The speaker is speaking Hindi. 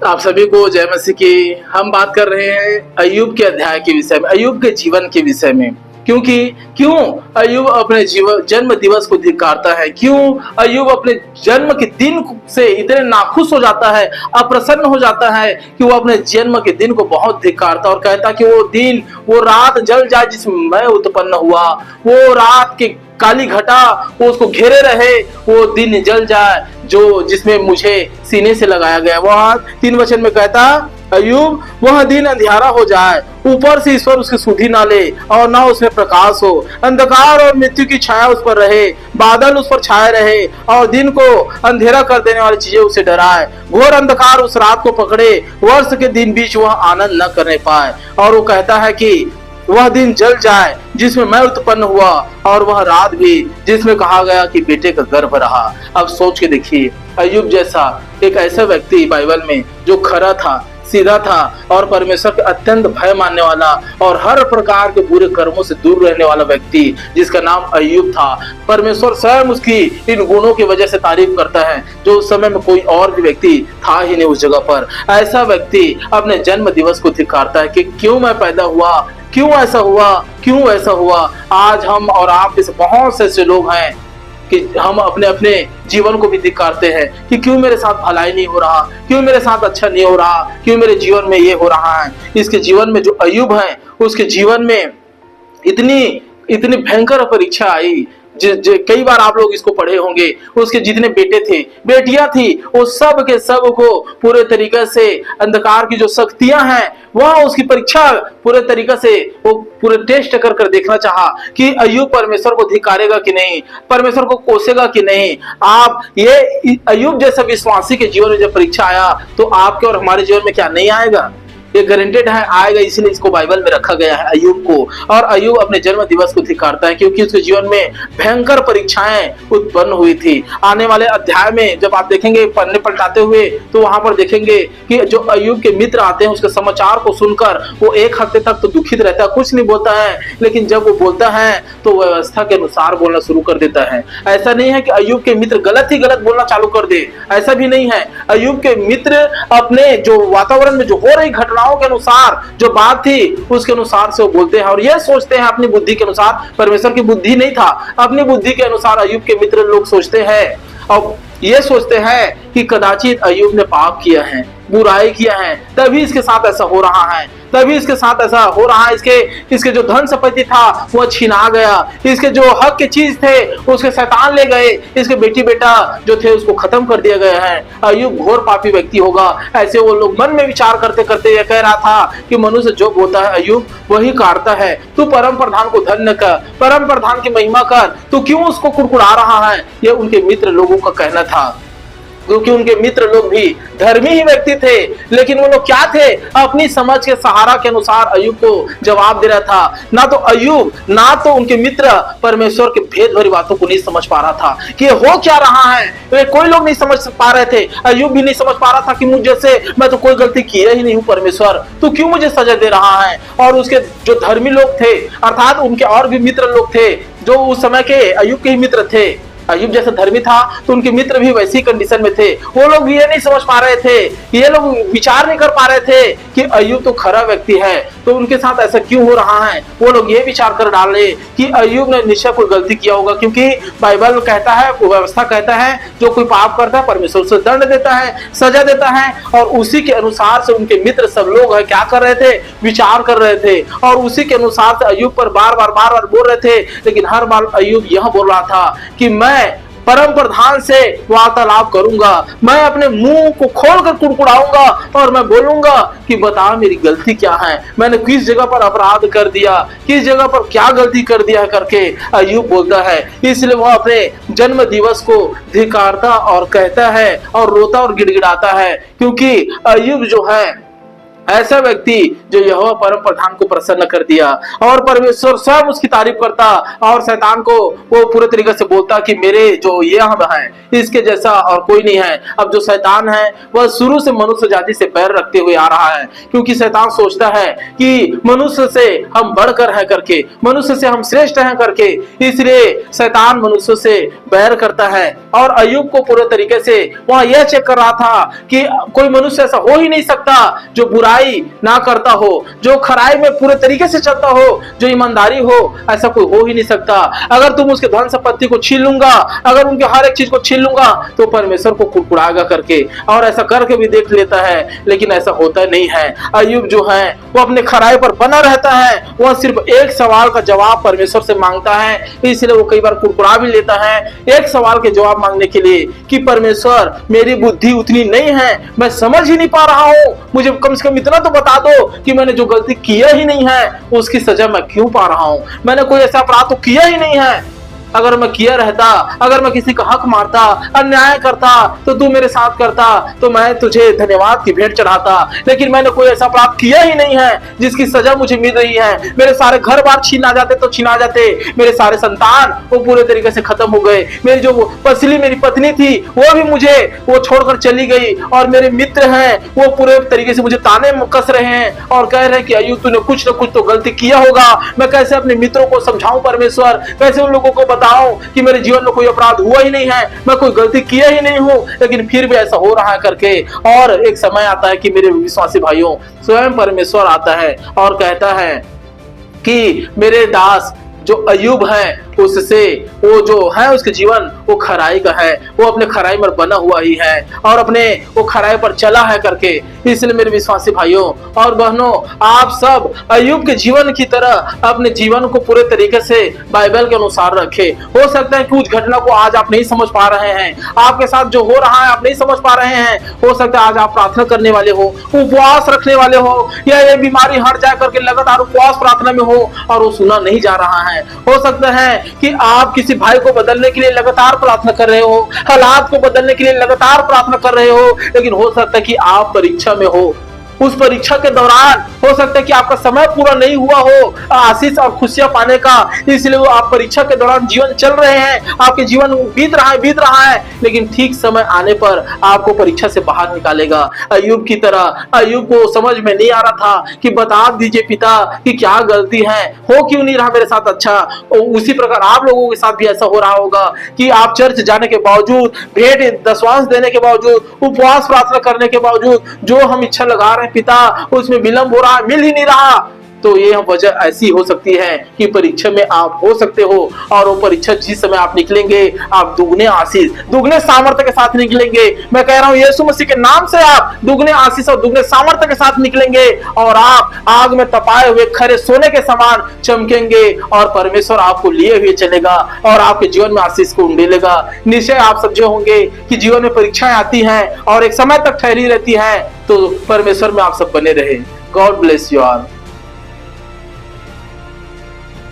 आप सभी को जय मसीह की। हम बात कर रहे हैं अय्यूब के अध्याय के विषय में, अय्यूब के जीवन के विषय में। क्यों अय्यूब अपने जन्म दिवस को धिक्कारता है, क्यों अय्यूब अपने जन्म के दिन से इतने नाखुश हो जाता है, अप्रसन्न हो जाता है कि वो अपने जन्म के दिन को बहुत धिक्कारता और कहता कि वो दिन, वो रात जल जाए जिसमें मैं उत्पन्न हुआ, वो रात के काली घटा वो उसको घेरे रहे, वो दिन जल जाए जो जिसमें मुझे सीने से लगाया गया। वह 3 वचन में कहता, अय्यूब वह दिन अंधियारा हो जाए, ऊपर से ईश्वर उसकी सुधि ना ले और ना उसमें प्रकाश हो, अंधकार और मृत्यु की छाया उस पर रहे, बादल उस पर छाए रहे और दिन को अंधेरा कर देने वाली चीजें उसे डराए, घोर अंधकार उस रात को पकड़े, वर्ष के दिन बीच वह आनंद न करने पाए। और वो कहता है कि वह दिन जल जाए जिसमें मैं उत्पन्न हुआ और वह रात भी जिसमें कहा गया कि बेटे का गर्भ रहा। अब सोच के देखिए, अय्यूब जैसा एक ऐसा व्यक्ति बाइबल में जो खरा था, सीधा था और परमेश्वर के अत्यंत भय मानने वाला और हर प्रकार के बुरे कर्मों से दूर रहने वाला व्यक्ति जिसका नाम अय्यूब था। परमेश्वर स्वयं उसकी इन गुणों की वजह से तारीफ करता है जो उस समय में कोई और भी व्यक्ति था ही नहीं उस जगह पर। ऐसा व्यक्ति अपने जन्म दिवस को धिक्कारता है कि क्यों मैं पैदा हुआ, क्यों ऐसा हुआ, क्यों ऐसा हुआ। आज हम और आप जैसे बहुत से ऐसे लोग हैं कि हम अपने अपने जीवन को भी धिक्कारते हैं कि क्यों मेरे साथ भलाई नहीं हो रहा, क्यों मेरे साथ अच्छा नहीं हो रहा, क्यों मेरे जीवन में ये हो रहा है। इसके जीवन में जो अय्यूब है उसके जीवन में इतनी भयंकर परीक्षा आई। कई बार आप लोग इसको पढ़े होंगे। उसके जितने बेटे थे, बेटियां थी, वो सब के सब को पूरे तरीके से अंधकार की जो शक्तियां हैं वह उसकी परीक्षा पूरे तरीके से वो पूरे टेस्ट कर देखना चाहा कि अय्यूब परमेश्वर को धिक्कारेगा कि नहीं, परमेश्वर को कोसेगा कि नहीं। आप ये अय्यूब जैसा विश्वासी के जीवन में जब परीक्षा आया तो आपके और हमारे जीवन में क्या नहीं आएगा? ये गारंटेड है आएगा, इसलिए इसको बाइबल में रखा गया है अय्यूब को। और अय्यूब अपने जन्म दिवस को धिक्कारता है क्योंकि उसके जीवन में भयंकर परीक्षाएं उत्पन्न हुई थी। आने वाले अध्याय में जब आप देखेंगे पन्ने पलटाते हुए तो वहां पर देखेंगे कि जो अय्यूब के मित्र आते हैं उसके समाचार को सुनकर वो 1 हफ्ते तक तो दुखित रहता है, कुछ नहीं बोलता है, लेकिन जब वो बोलता है तो व्यवस्था के अनुसार बोलना शुरू कर देता है। ऐसा नहीं है कि अय्यूब के मित्र गलत ही गलत बोलना चालू कर दे, ऐसा भी नहीं है। अय्यूब के मित्र अपने जो वातावरण में जो हो रही घटनाओं के अनुसार जो बात थी उसके अनुसार से वो बोलते हैं और ये सोचते हैं अपनी बुद्धि के अनुसार। परमेश्वर की बुद्धि नहीं था, अपनी बुद्धि के अनुसार अय्यूब के मित्र लोग सोचते हैं और ये सोचते हैं कि कदाचित अय्यूब ने पाप किया है, बुराई किया है, तभी इसके साथ ऐसा हो रहा है, तभी इसके साथ ऐसा हो रहा है। इसके जो धन संपत्ति था वो छीना गया, इसके जो हक के चीज थे उसके शैतान ले गए, इसके बेटी बेटा जो थे उसको खत्म कर दिया गया है। अय्यूब घोर पापी व्यक्ति होगा, ऐसे वो लोग मन में विचार करते करते ये कह रहा था कि मनुष्य जो बोलता है अय्यूब वही काटता है। तू परम प्रधान को धन्य कर, परम प्रधान की महिमा कर, तू क्यों उसको कुड़कुड़ा रहा है? ये उनके मित्र लोगों का कहना था, क्योंकि उनके मित्र लोग भी धर्मी ही व्यक्ति थे, लेकिन वो लोग क्या थे? अपनी समझ के सहारा के अनुसार अय्यूब को जवाब दे रहा था। ना तो अय्यूब ना तो उनके मित्र परमेश्वर के भेद भरी बातों को नहीं समझ पा रहा था कि हो क्या रहा है। वे कोई लोग नहीं समझ पा रहे थे, अय्यूब भी नहीं समझ पा रहा था कि मुझे से मैं तो कोई गलती किया ही नहीं हूँ, परमेश्वर तू क्यों मुझे सजा दे रहा है। और उसके जो धर्मी लोग थे अर्थात उनके और भी मित्र लोग थे जो उस समय के अय्यूब के ही मित्र थे, अय्यूब जैसा धर्मी था तो उनके मित्र भी वैसी कंडीशन में थे। वो लोग ये नहीं समझ पा रहे थे, ये लोग विचार नहीं कर पा रहे थे कि अय्यूब तो खरा व्यक्ति है तो उनके साथ ऐसा क्यों हो रहा है। वो लोग ये विचार कर डाले कि अय्यूब ने निश्चय कोई गलती किया होगा, क्योंकि बाइबल कहता है, व्यवस्था कहता है जो कोई पाप करता है परमेश्वर उसे दंड देता है, सजा देता है। और उसी के अनुसार से उनके मित्र सब लोग है क्या कर रहे थे? विचार कर रहे थे और उसी के अनुसार से अय्यूब पर बार बार बोल रहे थे। लेकिन हर बार अय्यूब यह बोल रहा था कि मैं परम प्रधान से वार्तालाप करूंगा, मैं अपने मुंह को खोलकर कुड़कुड़ाऊंगा और मैं बोलूंगा कि बता मेरी गलती क्या है, मैंने किस जगह पर अपराध कर दिया, किस जगह पर क्या गलती कर दिया करके अय्यूब बोलता है। इसलिए वह अपने जन्म दिवस को धिक्कारता और कहता है और रोता और गिड़गिड़ाता है, क्योंकि अय्यूब जो है ऐसा व्यक्ति जो यहोवा परम प्रधान को प्रसन्न कर दिया, और परमेश्वर स्वयं उसकी तारीफ करता और शैतान को वो पूरे तरीके से बोलता कि मेरे जो ये हम है इसके जैसा और कोई नहीं है। अब जो शैतान है वह शुरू से मनुष्य जाति से बैर रखते हुए आ रहा है, क्योंकि शैतान सोचता है कि मनुष्य से हम बढ़कर है करके, मनुष्य से हम श्रेष्ठ हैं करके, इसलिए शैतान मनुष्य से बैर करता है। और अय्यूब को पूरे तरीके से वहां यह चेक कर रहा था कि कोई मनुष्य ऐसा हो ही नहीं सकता जो बुराई ना करता हो, जो खराई में पूरे तरीके से चलता हो, जो ईमानदारी हो, ऐसा कोई हो ही नहीं सकता। अगर तुम उसके धन संपत्ति को छीन लूंगा, अगर उनके हर एक चीज को छीन लूंगा तो परमेश्वर को कुड़कुड़ाएगा करके, और ऐसा करके भी देख लेता है, लेकिन ऐसा होता नहीं है। अय्यूब जो है वो अपने खराई पर बना रहता है, वह सिर्फ एक सवाल का जवाब परमेश्वर से मांगता है, इसलिए वो कई बार कुड़कुड़ा भी लेता है एक सवाल के जवाब मांगने के लिए कि परमेश्वर मेरी बुद्धि उतनी नहीं है, मैं समझ ही नहीं पा रहा हूं, मुझे कम से कम इतना तो बता दो कि मैंने जो गलती किया ही नहीं है उसकी सजा मैं क्यों पा रहा हूं। मैंने कोई ऐसा अपराध तो किया ही नहीं है, अगर मैं किया रहता, अगर मैं किसी का हक मारता, अन्याय करता तो तू मेरे साथ करता तो मैं तुझे धन्यवाद की भेंट चढ़ाता, लेकिन मैंने कोई ऐसा अपराध किया ही नहीं है जिसकी सजा मुझे मिल रही है। मेरे सारे घर बार छीना जाते तो छीना जाते, मेरे सारे संतान वो पूरे तरीके से खत्म हो गए, मेरी जो पसली मेरी पत्नी थी वो भी मुझे वो छोड़कर चली गई, और मेरे मित्र हैं वो पूरे तरीके से मुझे ताने कस रहे हैं और कह रहे हैं कि अय्यूब तूने कुछ न कुछ तो गलती किया होगा। मैं कैसे अपने मित्रों को समझाऊं परमेश्वर, कैसे उन लोगों को बताऊं कि मेरे जीवन में कोई अपराध हुआ ही नहीं है, मैं कोई गलती किया ही नहीं हूं, लेकिन फिर भी ऐसा हो रहा है करके। और एक समय आता है कि मेरे विश्वासी भाइयों, स्वयं परमेश्वर आता है और कहता है कि मेरे दास जो अय्यूब है उससे वो जो है उसके जीवन वो खराई का है, वो अपने खराई में बना हुआ ही है और अपने वो खराई पर चला है करके। इसलिए मेरे विश्वासी भाइयों और बहनों, आप सब अय्यूब के जीवन की तरह अपने जीवन को पूरे तरीके से बाइबल के अनुसार रखें। हो सकता है कि उस घटना को आज आप नहीं समझ पा रहे हैं, आपके साथ जो हो रहा है आप नहीं समझ पा रहे हैं, हो सकता है आज आप प्रार्थना करने वाले हो, उपवास रखने वाले हो, या ये बीमारी हट जाए करके लगातार उपवास प्रार्थना में हो और वो सुना नहीं जा रहा है। हो सकता है कि आप किसी भाई को बदलने के लिए लगातार प्रार्थना कर रहे हो, हालात को बदलने के लिए लगातार प्रार्थना कर रहे हो, लेकिन हो सकता है कि आप परीक्षा में हो, उस परीक्षा के दौरान हो सकता है कि आपका समय पूरा नहीं हुआ हो आशीष और खुशियां पाने का, इसलिए वो आप परीक्षा के दौरान जीवन चल रहे हैं, आपके जीवन बीत रहा है, लेकिन ठीक समय आने पर आपको परीक्षा से बाहर निकालेगा। अय्यूब की तरह अय्यूब को समझ में नहीं आ रहा था कि बता दीजिए पिता कि क्या गलती है, हो क्यों नहीं रहा मेरे साथ अच्छा। उसी प्रकार आप लोगों के साथ भी ऐसा हो रहा होगा कि आप चर्च जाने के बावजूद, भेंट दशवांश देने के बावजूद, उपवास प्रार्थना करने के बावजूद जो हम इच्छा लगा रहे हैं पिता उसमें विलंब हो रहा है, मिल ही नहीं रहा। तो ये वजह ऐसी हो सकती है कि परीक्षा में आप हो सकते हो, और वो परीक्षा जिस समय आप निकलेंगे आप दुगने आशीष दुगने सामर्थ्य के साथ निकलेंगे। मैं कह रहा हूं यीशु मसीह के नाम से आप दुगने आशीष और दुगने सामर्थ्य के साथ निकलेंगे और आप आग में तपाए हुए खरे सोने के समान चमकेंगे और परमेश्वर आपको लिए हुए चलेगा और आपके जीवन में आशीष को उंडेलेगा। निश्चय आप समझे होंगे कि जीवन में परीक्षाएं आती हैं और एक समय तक ठहरी रहती हैं, तो परमेश्वर में आप सब बने रहे। God bless you all.